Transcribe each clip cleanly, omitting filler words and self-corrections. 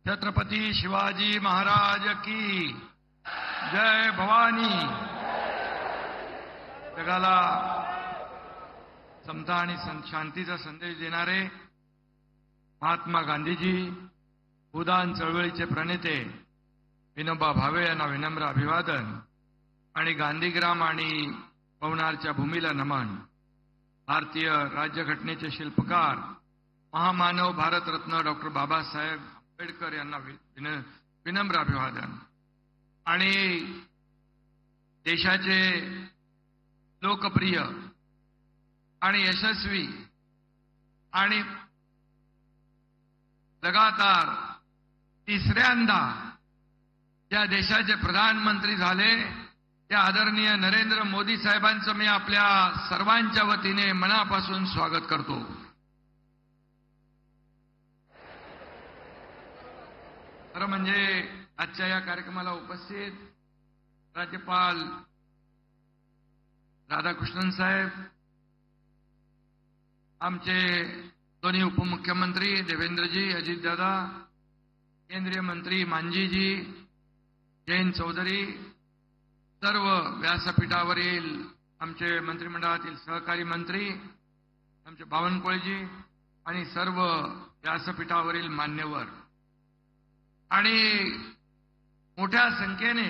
छत्रपति शिवाजी महाराज की जय भवानी। जगाला समता आणि शांतीचा संदेश देणारे महात्मा गांधीजी, भूदान चळवळीचे प्रणेते विनोबा भावे यांना विनम्र अभिवादन आणि गांधीग्राम आणि पवनारच्या भूमीला नमन। भारतीय राज्यघटनेचे शिल्पकार महामानव भारतरत्न डॉक्टर बाबासाहेब आंबेडकर यांना विनम्र अभिवादन आणि देशाचे लोकप्रिय आणि यशस्वी आणि लगातार तिसऱ्यांदा ज्या देशाचे प्रधानमंत्री झाले त्या आदरणीय नरेंद्र मोदी साहेबांचं मी आपल्या सर्वांच्या वतीने मनापासून स्वागत करतो। खरं म्हणजे आजच्या या कार्यक्रमाला उपस्थित राज्यपाल राधाकृष्णन साहेब, आमचे दोन्ही उपमुख्यमंत्री देवेंद्रजी, अजितदादा, केंद्रीय मंत्री मांझीजी, जयंत चौधरी, सर्व व्यासपीठावरील आमचे मंत्रिमंडळातील सहकारी मंत्री, आमचे बावनकुळेजी आणि सर्व व्यासपीठावरील मान्यवर आणि मोठ्या संख्येने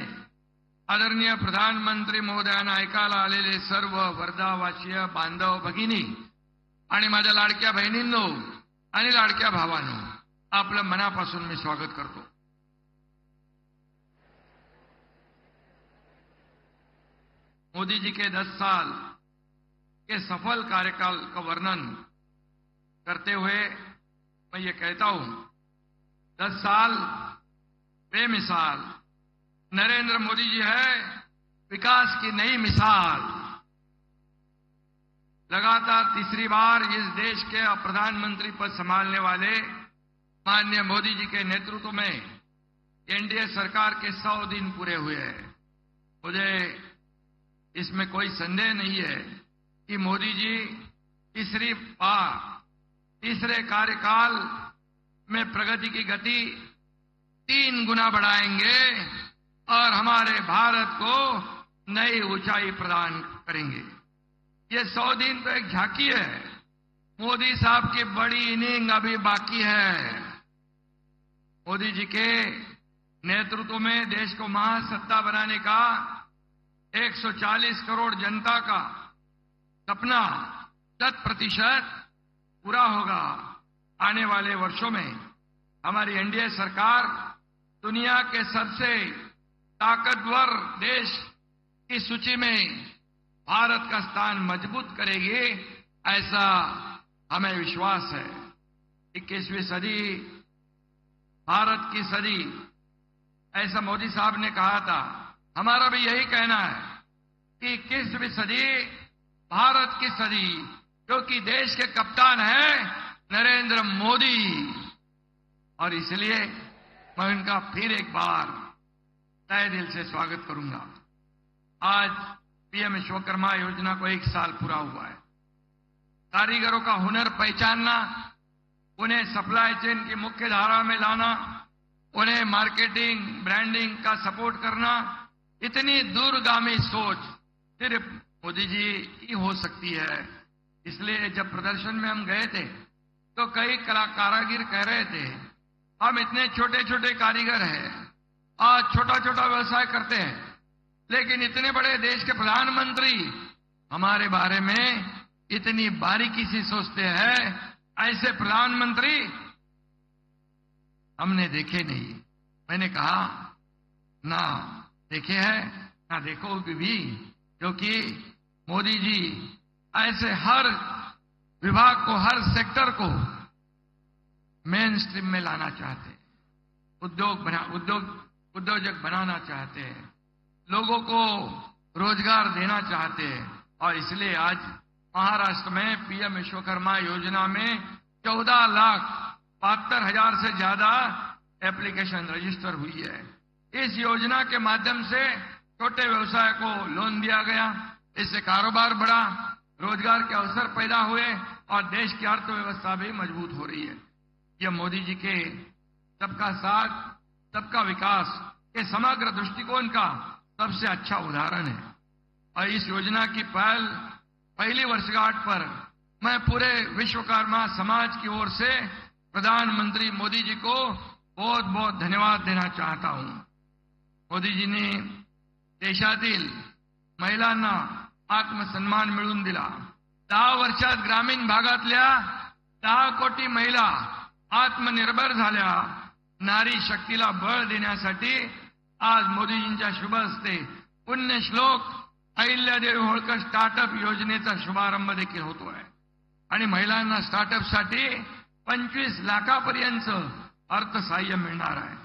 आदरणीय प्रधानमंत्री महोदयांना ऐकायला आलेले सर्व वर्धावासीय बांधव भगिनी आणि माझ्या लाडक्या बहिणींनो आणि लाडक्या भावांनो, आपलं मनापासून मी स्वागत करतो। मोदी जी के 10 साल के सफल कार्यकाल का वर्णन करते हुए मैं ये कहता हूं, 10 साल बेमिसाल नरेंद्र मोदी जी है विकास की नई मिसाल। लगातार तीसरी बार इस देश के प्रधानमंत्री पद संभालने वाले माननीय मोदी जी के नेतृत्व में एनडीए सरकार के 100 दिन पूरे हुए हैं। मुझे इसमें कोई संदेह नहीं है कि मोदी जी तीसरे कार्यकाल में प्रगति की गति 3 गुना बढ़ाएंगे और हमारे भारत को नई ऊंचाई प्रदान करेंगे। ये 100 दिन तो एक झांकी है, मोदी साहब की बड़ी इनिंग अभी बाकी है। मोदी जी के नेतृत्व में देश को महासत्ता बनाने का 140 करोड़ जनता का सपना 100% पूरा होगा। आने वाले वर्षों में हमारी एनडीए सरकार दुनिया के सबसे ताकतवर देश की सूची में भारत का स्थान मजबूत करेगी, ऐसा हमें विश्वास है। 21वीं सदी भारत की सदी, ऐसा मोदी साहब ने कहा था। हमारा भी यही कहना है कि 21वीं सदी भारत की सदी, क्योंकि देश के कप्तान हैं नरेंद्र मोदी, और इसलिए मैं उनका फिर एक बार तहे दिल से स्वागत करूंगा। आज पीएम विश्वकर्मा योजना को 1 साल पूरा हुआ है। कारीगरों का हुनर पहचानना, उन्हें सप्लाई चेन की मुख्य धारा में लाना, उन्हें मार्केटिंग ब्रांडिंग का सपोर्ट करना, इतनी दूरगामी सोच सिर्फ मोदी जी की हो सकती है। इसलिए जब प्रदर्शन में हम गए थे तो कई कारीगर कह रहे थे, हम इतने छोटे छोटे कारीगर हैं, आज छोटा छोटा व्यवसाय करते हैं, लेकिन इतने बड़े देश के प्रधानमंत्री हमारे बारे में इतनी बारीकी से सोचते हैं। ऐसे प्रधानमंत्री हमने देखे नहीं। मैंने कहा ना देखे हैं ना देखोगे भी, क्योंकि मोदी जी ऐसे हर विभाग को, हर सेक्टर को मेन स्ट्रीम में लाना चाहते हैं, उद्योजक बनाना चाहते हैं, लोगों को रोजगार देना चाहते हैं। और इसलिए आज महाराष्ट्र में पीएम विश्वकर्मा योजना में 14,72,000 से ज्यादा एप्लीकेशन रजिस्टर हुई है। इस योजना के माध्यम से छोटे व्यवसाय को लोन दिया गया, इससे कारोबार बढ़ा, रोजगार के अवसर पैदा हुए और देश की अर्थव्यवस्था भी मजबूत हो रही है। यह मोदी जी के सबका साथ, सबका विकास के समग्र दृष्टिकोण का सबसे अच्छा उदाहरण है। और इस योजना की पहली वर्षगांठ पर मैं पूरे विश्वकर्मा समाज की ओर से प्रधानमंत्री मोदी जी को बहुत बहुत धन्यवाद देना चाहता हूं। मोदी जी ने देशातील महिलांना आत्मसन्मान मिळवून दिला। 10 वर्षात ग्रामीण भागातल्या 10 कोटी महिला आत्मनिर्भर झाल्या। नारी शक्तीला बळ देण्यासाठी आज मोदीजींच्या शुभ हस्ते पुण्यश्लोक अहिल्यादेवी होळकर स्टार्टअप योजनेचा शुभारंभ देखील होतोय आणि महिलांना स्टार्टअपसाठी 25 लाखापर्यंत अर्थसहाय्य मिलणार है।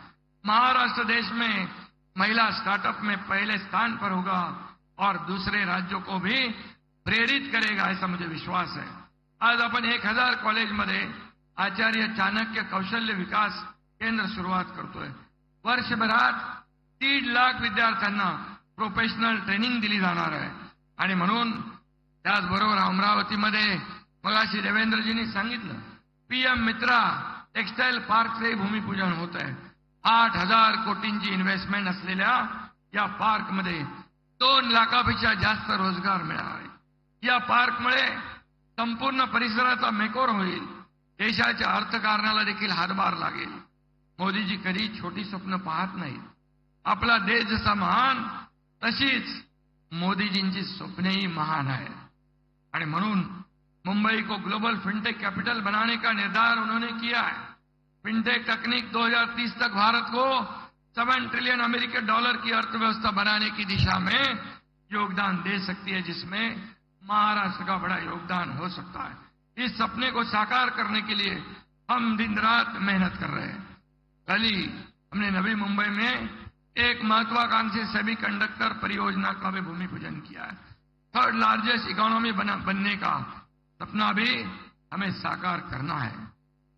महाराष्ट्र देश में महिला स्टार्टअप में पहले स्थान पर होगा और दूसरे राज्यों को भी प्रेरित करेगा, ऐसा मुझे विश्वास है। आज आपण 1000 कॉलेजमध्ये आचार्य चाणक्य कौशल्य विकास केंद्र सुरुवात करतोय। वर्षभरात 3 लाख विद्यार्थ्यांना प्रोफेशनल ट्रेनिंग दिली जाणार आहे आणि म्हणून त्याचबरोबर अमरावतीमध्ये मगाशी देवेंद्रजींनी सांगितलं पीएम मित्रा टेक्सटाईल पार्कचे भूमिपूजन होत आहे। 8,000 कोटींची इन्व्हेस्टमेंट असलेल्या या पार्कमध्ये 2 लाखापेक्षा जास्त रोजगार मिळणार आहे। या पार्कमुळे संपूर्ण परिसराचा मेकओव्हर होईल। देशाच्या अर्थकारणाला देखील हातभार लागेल। मोदीजी कधी छोटी स्वप्न पाहत नाहीत। आपला देश जसा महान तशीच मोदीजींची स्वप्नेही महान आहेत आणि म्हणून मुंबई को ग्लोबल फिनटेक कैपिटल बनाने का निर्धार उन्होंने किया है। फिनटेक तकनीक 2030 तक भारत को $7 ट्रिलियन अमेरिकी डॉलर की अर्थव्यवस्था बनाने की दिशा में योगदान दे सकती है, जिसमें महाराष्ट्र का बड़ा योगदान हो सकता है। इस सपने को साकार करने के लिए हम दिन रात मेहनत कर रहे हैं। कल ही हमने नवी मुंबई में एक महत्वाकांक्षी सेमीकंडक्टर परियोजना का भी भूमि पूजन किया है। 3rd लार्जेस्ट इकोनॉमी बनने का सपना भी हमें साकार करना है।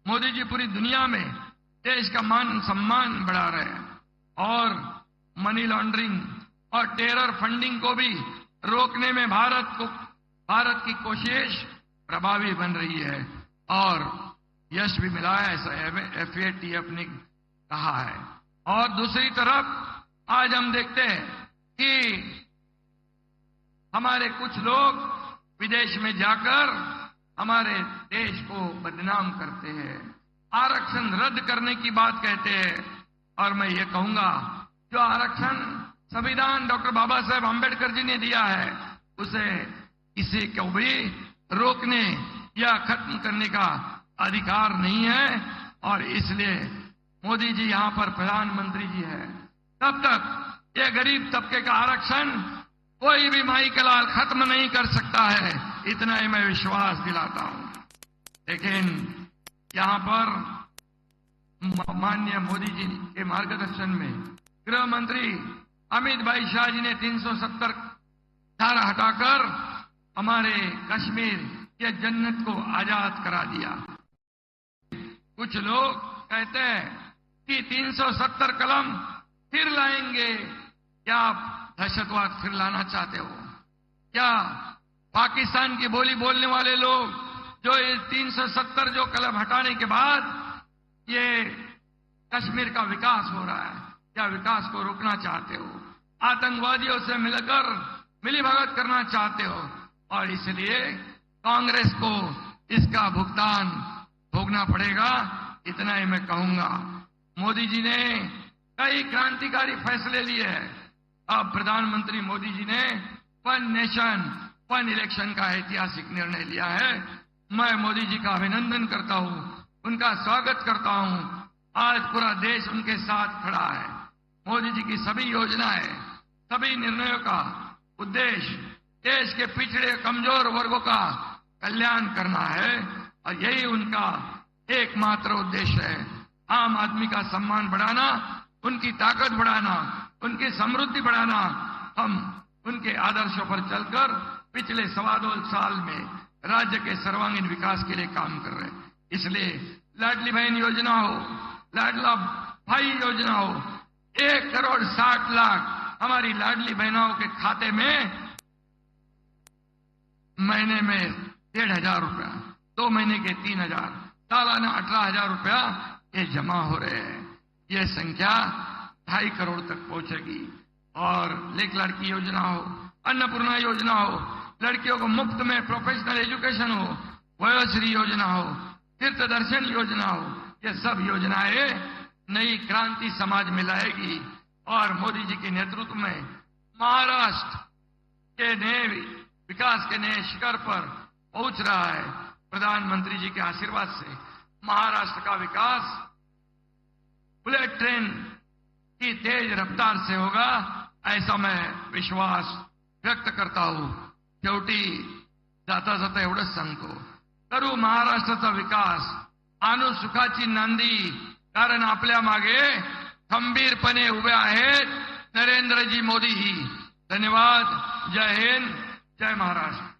मोदी जी पूरी दुनिया में देश का मान सम्मान बढ़ा रहे हैं और मनी लॉन्ड्रिंग और टेरर फंडिंग को भी रोकने में भारत की कोशिश प्रभावी बन रही है और यश भी मिला है, ऐसा FATF ने कहा है। और दूसरी तरफ आज हम देखते हैं कि हमारे कुछ लोग विदेश में जाकर हमारे देश को बदनाम करते हैं, आरक्षण रद्द करने की बात कहते हैं। और मैं ये कहूंगा जो आरक्षण संविधान डॉक्टर बाबा साहेब आंबेडकर जी ने दिया है उसे किसी को भी रोकने या खत्म करने का अधिकार नहीं है। और इसलिए मोदी जी यहां पर प्रधानमंत्री जी है, तब तक ये गरीब तबके का आरक्षण कोई भी माई का लाल खत्म नहीं कर सकता है, इतना ही मैं विश्वास दिलाता हूं। लेकिन यहां पर माननीय मोदी जी के मार्गदर्शन में गृह मंत्री अमित भाई शाह जी ने 370 धारा हटाकर हमारे कश्मीर के जन्नत को आजाद करा दिया। कुछ लोग कहते हैं कि 370 कलम फिर लाएंगे। क्या आप दहशतवाद फिर लाना चाहते हो? क्या पाकिस्तान की बोली बोलने वाले लोग जो ये 370 जो कलम हटाने के बाद ये कश्मीर का विकास हो रहा है, क्या विकास को रोकना चाहते हो? आतंकवादियों से मिलकर मिलीभगत करना चाहते हो और इसलिए कांग्रेस को इसका भुगतान भोगना पड़ेगा, इतना ही मैं कहूंगा। मोदी जी ने कई क्रांतिकारी फैसले लिए हैं। अब प्रधानमंत्री मोदी जी ने 1 नेशन 1 इलेक्शन का ऐतिहासिक निर्णय लिया है। मैं मोदी जी का अभिनंदन करता हूं, उनका स्वागत करता हूं। आज पूरा देश उनके साथ खड़ा है। मोदी जी की सभी योजनाएं, सभी निर्णयों का उद्देश्य देश के पिछड़े कमजोर वर्गों का कल्याण करना है और यही उनका एकमात्र उद्देश्य है। आम आदमी का सम्मान बढ़ाना, उनकी ताकत बढ़ाना, उनकी समृद्धि बढ़ाना। हम उनके आदर्शों पर चलकर पिछले 2.25 साल में राज्य के सर्वांगीण विकास के लिए काम कर रहे हैं। इसलिए लाडली बहन योजना हो, लाडला भाई योजना हो, 1 करोड़ 60 लाख हमारी लाडली बहनों के खाते में महीने में 1,500 रुपया, 2 महीने के 3,000, सालाना 18,000 रुपया ये जमा हो रहे हैं। ये संख्या 2.5 करोड़ तक पहुंचेगी। और एक लड़की योजना हो, अन्नपूर्णा योजना हो, लड़कियों को मुफ्त में प्रोफेशनल एजुकेशन हो, वयोश्री योजना हो, तीर्थ दर्शन योजना हो, ये सब योजनाएं नई क्रांति समाज में लाएगी। और मोदी जी के नेतृत्व में महाराष्ट्र के नए विकास के नए शिखर पर पहुंच रहा है। प्रधानमंत्री जी के आशीर्वाद से महाराष्ट्र का विकास बुलेट ट्रेन की तेज रफ्तार से होगा, ऐसा मैं विश्वास व्यक्त करता हूं। शेवटी जाता जाता एवढंच सांगतो, करू महाराष्ट्राचा विकास, आणू सुखाची नांदी, कारण आपल्या मागे खंबीरपणे उभे आहेत नरेंद्रजी मोदी ही। धन्यवाद। जय हिंद, जय महाराष्ट्र।